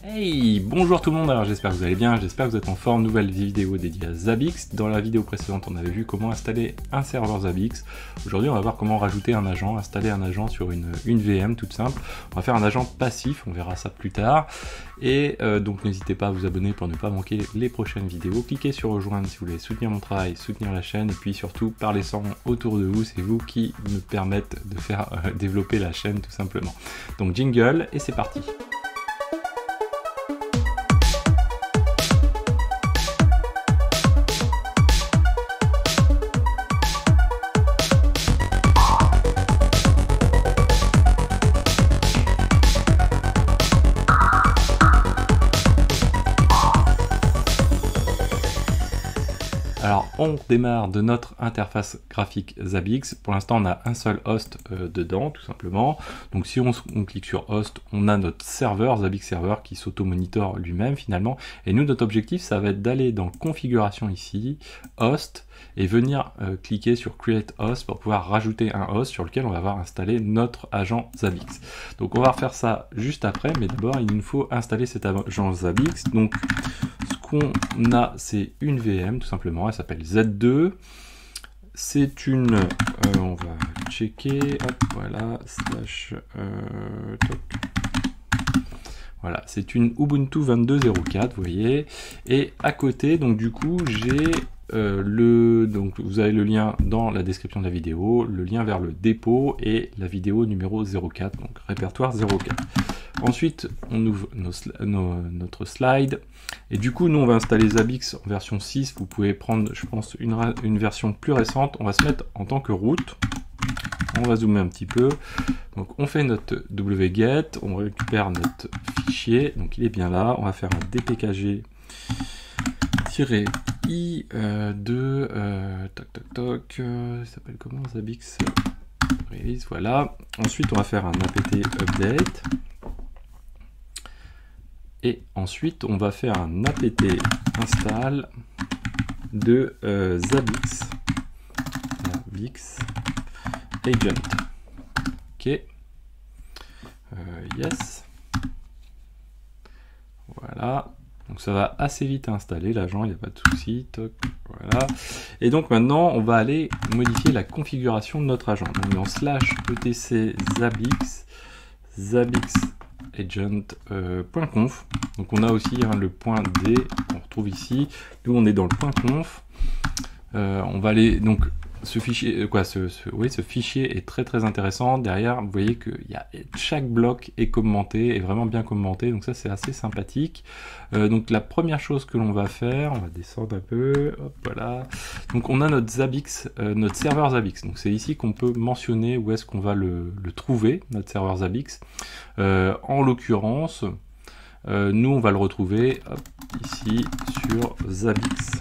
Hey, bonjour tout le monde, alors j'espère que vous allez bien, j'espère que vous êtes en forme. Nouvelle vidéo dédiée à Zabbix. Dans la vidéo précédente, on avait vu comment installer un serveur Zabbix. Aujourd'hui, on va voir comment rajouter un agent, installer un agent sur une VM toute simple. On va faire un agent passif, on verra ça plus tard. Et donc n'hésitez pas à vous abonner pour ne pas manquer les prochaines vidéos. Cliquez sur rejoindre si vous voulez soutenir mon travail, soutenir la chaîne. Et puis surtout, parlez-en autour de vous, c'est vous qui me permettent de faire développer la chaîne tout simplement. Donc jingle, et c'est parti. Alors on démarre de notre interface graphique Zabbix. Pour l'instant on a un seul host dedans tout simplement. Donc si on clique sur host, on a notre serveur, Zabbix server, qui s'auto-monitore lui-même finalement. Et nous notre objectif ça va être d'aller dans configuration ici, host, et venir cliquer sur create host pour pouvoir rajouter un host sur lequel on va avoir installé notre agent Zabbix. Donc on va refaire ça juste après, mais d'abord il nous faut installer cet agent Zabbix. Donc on a, c'est une VM tout simplement, elle s'appelle Z2, c'est une, on va checker, hop, voilà, slash, voilà, c'est une Ubuntu 22.04, vous voyez, et à côté, donc du coup, j'ai donc vous avez le lien dans la description de la vidéo, le lien vers le dépôt et la vidéo numéro 04, donc répertoire 04. Ensuite, on ouvre notre slide. Et du coup, nous, on va installer Zabbix en version 6. Vous pouvez prendre, je pense, une version plus récente. On va se mettre en tant que root. On va zoomer un petit peu. Donc, on fait notre wget. On récupère notre fichier. Donc, il est bien là. On va faire un dpkg-i2, il s'appelle comment, Zabbix release, voilà. Ensuite, on va faire un apt update. Et ensuite, on va faire un apt install de Zabbix agent. Ok. Yes. Voilà. Donc ça va assez vite à installer l'agent, il n'y a pas de souci. Voilà. Et donc maintenant, on va aller modifier la configuration de notre agent. Donc dans slash etc zabbix agent.conf. Donc on a aussi le point D qu'on retrouve ici. Nous on est dans le point conf. On va aller donc ce fichier, ce fichier est très intéressant. Derrière, vous voyez que chaque bloc est commenté, est vraiment bien commenté. Donc ça c'est assez sympathique. Donc la première chose que l'on va faire, on va descendre un peu. Hop, voilà. Donc on a notre Zabbix, notre serveur Zabbix. Donc c'est ici qu'on peut mentionner où est-ce qu'on va le trouver, notre serveur Zabbix. En l'occurrence, nous on va le retrouver ici sur Zabbix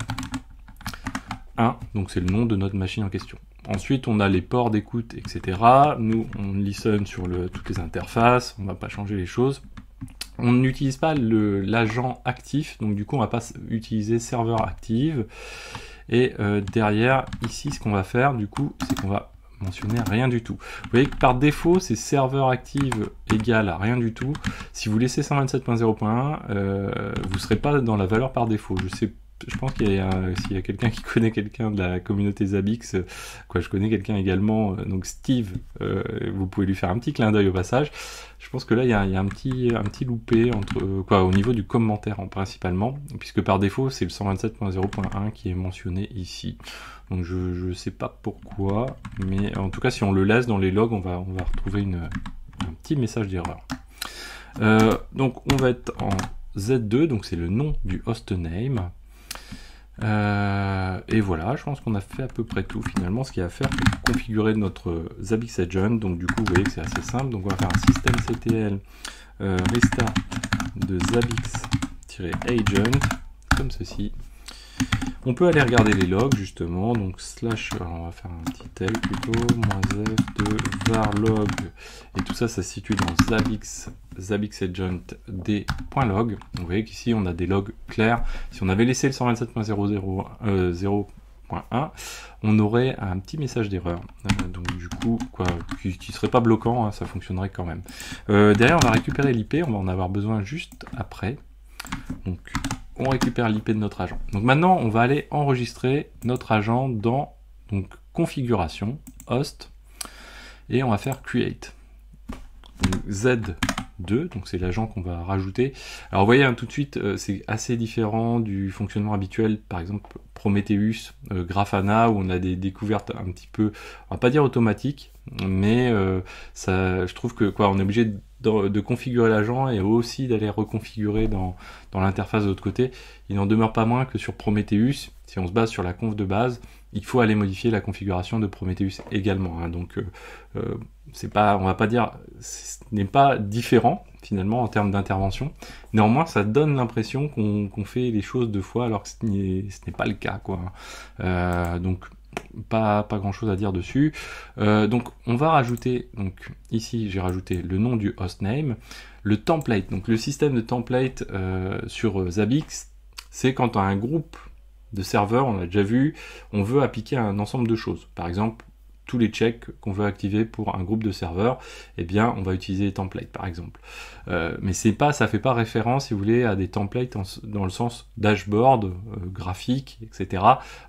1, donc c'est le nom de notre machine en question. Ensuite on a les ports d'écoute, etc. Nous on listen sur toutes les interfaces, on ne va pas changer les choses. On n'utilise pas l'agent actif, donc du coup on va pas utiliser serveur active. Et derrière ici ce qu'on va faire du coup c'est qu'on va mentionner rien du tout. Vous voyez que par défaut c'est serveur active égale à rien du tout. Si vous laissez 127.0.1, vous ne serez pas dans la valeur par défaut. Je pense qu'il y a s'il y a quelqu'un qui connaît quelqu'un de la communauté Zabbix, je connais quelqu'un également, donc Steve, vous pouvez lui faire un petit clin d'œil au passage. Je pense que là il y a un petit loupé au niveau du commentaire principalement, puisque par défaut c'est le 127.0.1 qui est mentionné ici. Donc je sais pas pourquoi, mais en tout cas si on le laisse dans les logs, on va retrouver un petit message d'erreur. Donc on va être en Z2, donc c'est le nom du hostname. Et voilà, je pense qu'on a fait à peu près tout finalement. Ce qu'il y a à faire, c'est configurer notre Zabbix agent. Donc du coup, vous voyez que c'est assez simple. Donc on va faire un systemctl restart de Zabbix-agent comme ceci. On peut aller regarder les logs justement, donc slash, alors on va faire un petit tel plutôt, -f de var log, et tout ça, ça se situe dans Zabbix agent d.log. Vous voyez qu'ici on a des logs clairs. Si on avait laissé le 127.0.0 .1, on aurait un petit message d'erreur. Donc du coup, quoi, qui serait pas bloquant, hein, ça fonctionnerait quand même. Derrière, on va récupérer l'IP, on va en avoir besoin juste après. Donc on récupère l'IP de notre agent. Donc maintenant, on va aller enregistrer notre agent dans donc, configuration, host, et on va faire create. Donc, Z2, donc c'est l'agent qu'on va rajouter. Alors vous voyez hein, tout de suite, c'est assez différent du fonctionnement habituel, par exemple Prometheus, Grafana, où on a des découvertes un petit peu, on va pas dire automatiques, mais ça, je trouve que quoi, on est obligé de configurer l'agent et aussi d'aller reconfigurer dans l'interface de l'autre côté. Il n'en demeure pas moins que sur Prometheus, si on se base sur la conf de base, il faut aller modifier la configuration de Prometheus également. Hein. Donc c'est pas, on va pas dire, ce n'est pas différent finalement en termes d'intervention. Néanmoins, ça donne l'impression qu'on fait les choses deux fois alors que ce n'est pas le cas, quoi. Donc pas grand chose à dire dessus. Donc on va rajouter, donc ici j'ai rajouté le nom du hostname, le template. Donc le système de template sur Zabbix, c'est quand on a un groupe de serveurs, on a déjà vu, on veut appliquer un ensemble de choses. Par exemple, tous les checks qu'on veut activer pour un groupe de serveurs, eh bien, on va utiliser les templates, par exemple. Mais c'est pas, ça fait pas référence, si vous voulez, à des templates dans le sens dashboard, graphique, etc.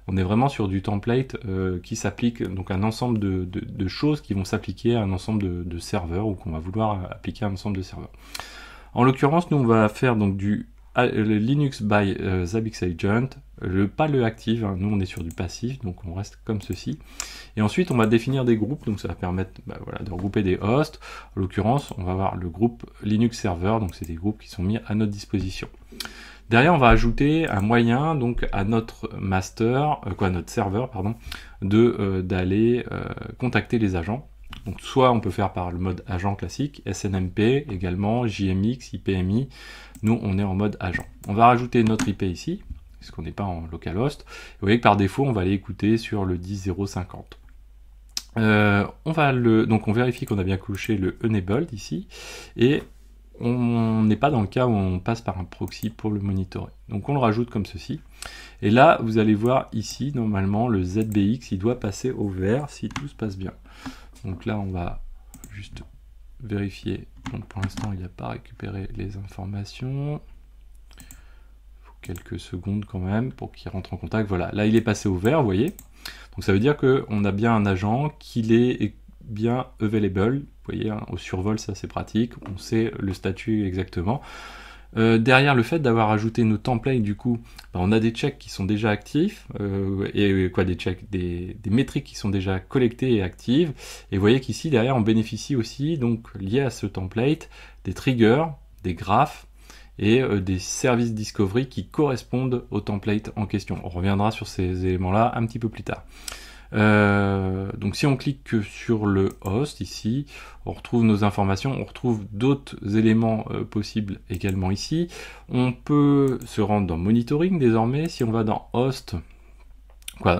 On est vraiment sur du template qui s'applique, donc un ensemble de choses qui vont s'appliquer à un ensemble de serveurs ou qu'on va vouloir appliquer à un ensemble de serveurs. En l'occurrence, nous, on va faire donc du le Linux by Zabbix Agent, pas le active, hein. Nous on est sur du passif, donc on reste comme ceci. Et ensuite on va définir des groupes, donc ça va permettre voilà, de regrouper des hosts. En l'occurrence, on va avoir le groupe Linux Server, donc c'est des groupes qui sont mis à notre disposition. Derrière, on va ajouter un moyen donc à notre master, notre serveur, pardon, d'aller contacter les agents. Donc soit on peut faire par le mode agent classique, SNMP également, JMX, IPMI. Nous, on est en mode agent. On va rajouter notre IP ici, puisqu'on n'est pas en localhost. Vous voyez que par défaut, on va aller écouter sur le 10.0.50. Donc on vérifie qu'on a bien coché le enabled ici, et on n'est pas dans le cas où on passe par un proxy pour le monitorer. Donc on le rajoute comme ceci. Et là, vous allez voir ici, normalement, le ZBX, il doit passer au vert si tout se passe bien. Donc là, on va juste vérifier. Donc pour l'instant, il n'a pas récupéré les informations. Il faut quelques secondes quand même pour qu'il rentre en contact. Voilà, là, il est passé au vert, vous voyez. Donc ça veut dire qu'on a bien un agent, qu'il est bien available. Vous voyez, hein, au survol, ça c'est pratique. On sait le statut exactement. Derrière le fait d'avoir ajouté nos templates, du coup, on a des checks qui sont déjà actifs, et quoi, des checks, des métriques qui sont déjà collectées et actives. Et vous voyez qu'ici, derrière, on bénéficie aussi, donc, lié à ce template, des triggers, des graphes, et des services discovery qui correspondent au template en question. On reviendra sur ces éléments-là un petit peu plus tard. Donc si on clique sur le host ici, on retrouve nos informations, on retrouve d'autres éléments possibles également ici. On peut se rendre dans monitoring désormais. Si on va dans host,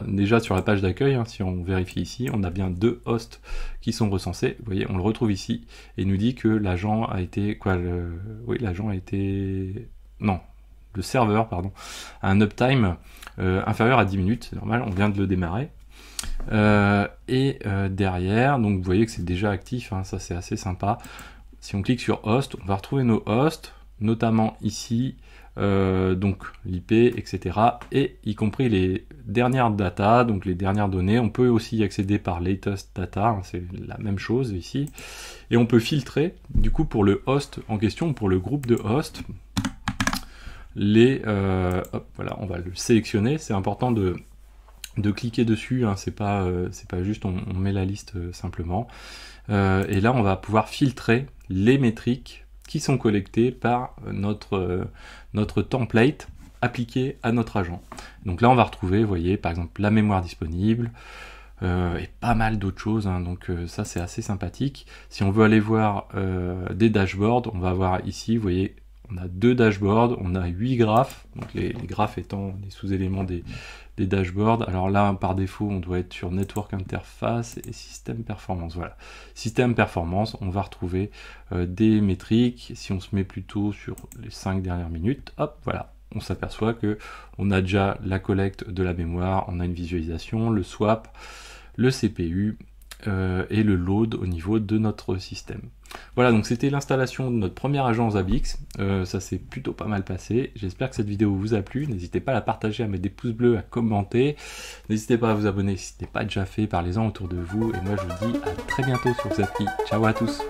déjà sur la page d'accueil, hein, si on vérifie ici, on a bien 2 hosts qui sont recensés. Vous voyez, on le retrouve ici et il nous dit que l'agent a été le serveur, pardon, a un uptime inférieur à 10 minutes, c'est normal, on vient de le démarrer. Derrière, donc vous voyez que c'est déjà actif, hein, ça c'est assez sympa. Si on clique sur host, on va retrouver nos hosts, notamment ici, donc l'IP, etc. Et y compris les dernières data, donc les dernières données. On peut aussi y accéder par latest data, hein, c'est la même chose ici. Et on peut filtrer, du coup, pour le host en question, pour le groupe de hosts, voilà, on va le sélectionner. C'est important de cliquer dessus, hein, c'est pas juste on met la liste simplement. Et là, on va pouvoir filtrer les métriques qui sont collectées par notre template appliqué à notre agent. Donc là, on va retrouver, vous voyez, par exemple, la mémoire disponible, et pas mal d'autres choses, hein, donc ça c'est assez sympathique. Si on veut aller voir des dashboards, on va voir ici, vous voyez, on a 2 dashboards, on a 8 graphes, donc les graphes étant les sous-éléments des dashboards. Alors là, par défaut, on doit être sur Network Interface et Système Performance. Voilà, Système Performance, on va retrouver des métriques. Si on se met plutôt sur les 5 dernières minutes, hop, voilà, on s'aperçoit que on a déjà la collecte de la mémoire, on a une visualisation, le swap, le CPU et le load au niveau de notre système. Voilà, donc c'était l'installation de notre première agent Zabbix. Ça s'est plutôt pas mal passé. J'espère que cette vidéo vous a plu. N'hésitez pas à la partager, à mettre des pouces bleus, à commenter. N'hésitez pas à vous abonner si ce n'est pas déjà fait. Parlez-en autour de vous. Et moi, je vous dis à très bientôt sur Zappi. Ciao à tous.